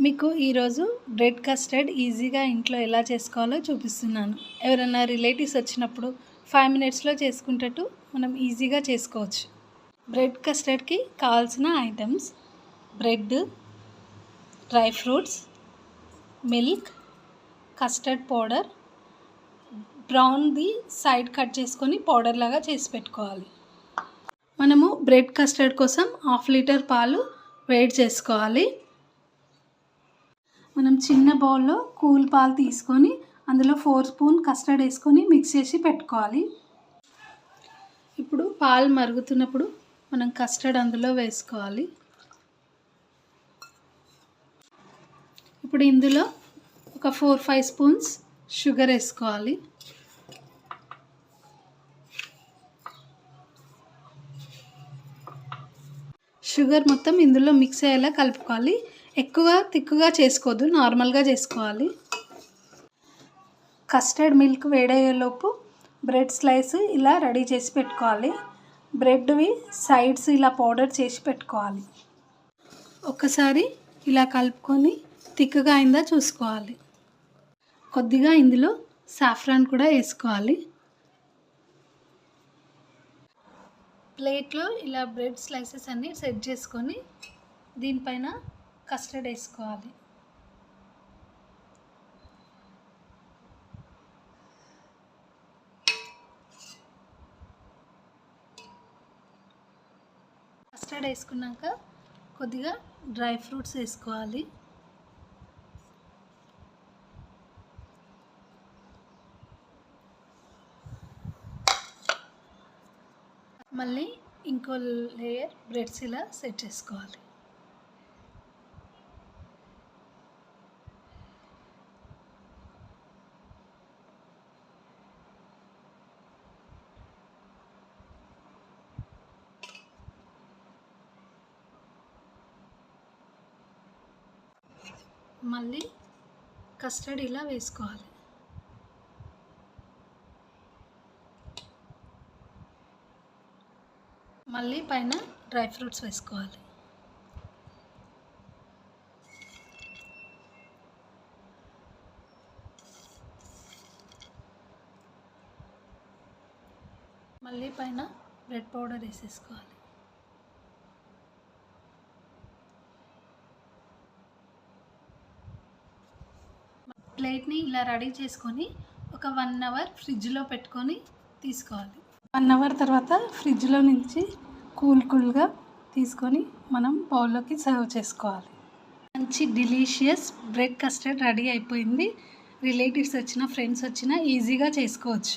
మీకు ఈరోజు bread custard ఈజీగా ఇంట్లో ఎలా చేసుకోవాలో చూపిస్తున్నాను. ఎవరైనా రిలేటివ్స్ వచ్చినప్పుడు 5 మినిట్స్లో చేసుకునేటట్టు మనం ఈజీగా చేసుకోవచ్చు. బ్రెడ్ కస్టర్డ్కి కావాల్సిన items: bread, dry fruits, milk, custard powder, బ్రౌన్ది సైడ్ కట్ చేసుకొని పౌడర్ లాగా చేసి పెట్టుకోవాలి. మనము బ్రెడ్ కస్టర్డ్ కోసం 1/2 లీటర్ పాలు వేడి చేసుకోవాలి. మనం చిన్న బౌల్లో కూల్ పాలు తీసుకొని అందులో 4 స్పూన్ కస్టర్డ్ వేసుకొని మిక్స్ చేసి పెట్టుకోవాలి. ఇప్పుడు పాలు మరుగుతున్నప్పుడు మనం కస్టర్డ్ అందులో వేసుకోవాలి. ఇప్పుడు ఇందులో ఒక 4-5 స్పూన్స్ షుగర్ వేసుకోవాలి. షుగర్ మొత్తం ఇందులో మిక్స్ అయ్యేలా కలుపుకోవాలి. ఎక్కువ తిక్కుగా చేసుకోవద్దు, నార్మల్గా చేసుకోవాలి. కస్టర్డ్ మిల్క్ వేడయ్యేలోపు బ్రెడ్ స్లైస్ ఇలా రెడీ చేసి పెట్టుకోవాలి. బ్రెడ్వి సైడ్స్ ఇలా పౌడర్ చేసి పెట్టుకోవాలి. ఒకసారి ఇలా కలుపుకొని తిక్కుగా అయిందా చూసుకోవాలి. కొద్దిగా ఇందులో సాఫ్రాన్ కూడా వేసుకోవాలి. ప్లేట్లో ఇలా బ్రెడ్ స్లైసెస్ అన్నీ సెట్ చేసుకొని దీనిపైన కస్టర్డ్ వేసుకోవాలి. కస్టర్డ్ వేసుకున్నాక కొద్దిగా డ్రై ఫ్రూట్స్ వేసుకోవాలి. మళ్ళీ ఇంకో లేయర్ బ్రెడ్స్ ఇలా సెట్ చేసుకోవాలి. మళ్ళీ కస్టర్డ్ ఇలా వేసుకోవాలి. మళ్ళీ పైన డ్రై ఫ్రూట్స్ వేసుకోవాలి. మళ్ళీ పైన బ్రెడ్ పౌడర్ వేసేసుకోవాలి. ప్లేట్ని ఇలా రెడీ చేసుకొని ఒక 1 అవర్ ఫ్రిడ్జ్లో పెట్టుకొని తీసుకోవాలి. 1 అవర్ తర్వాత ఫ్రిడ్జ్లో నుంచి కూల్గా తీసుకొని మనం బౌల్లోకి సర్వ్ చేసుకోవాలి. మంచి డెలీషియస్ బ్రెడ్ కస్టర్డ్ రెడీ అయిపోయింది. రిలేటివ్స్ వచ్చినా ఫ్రెండ్స్ వచ్చినా ఈజీగా చేసుకోవచ్చు.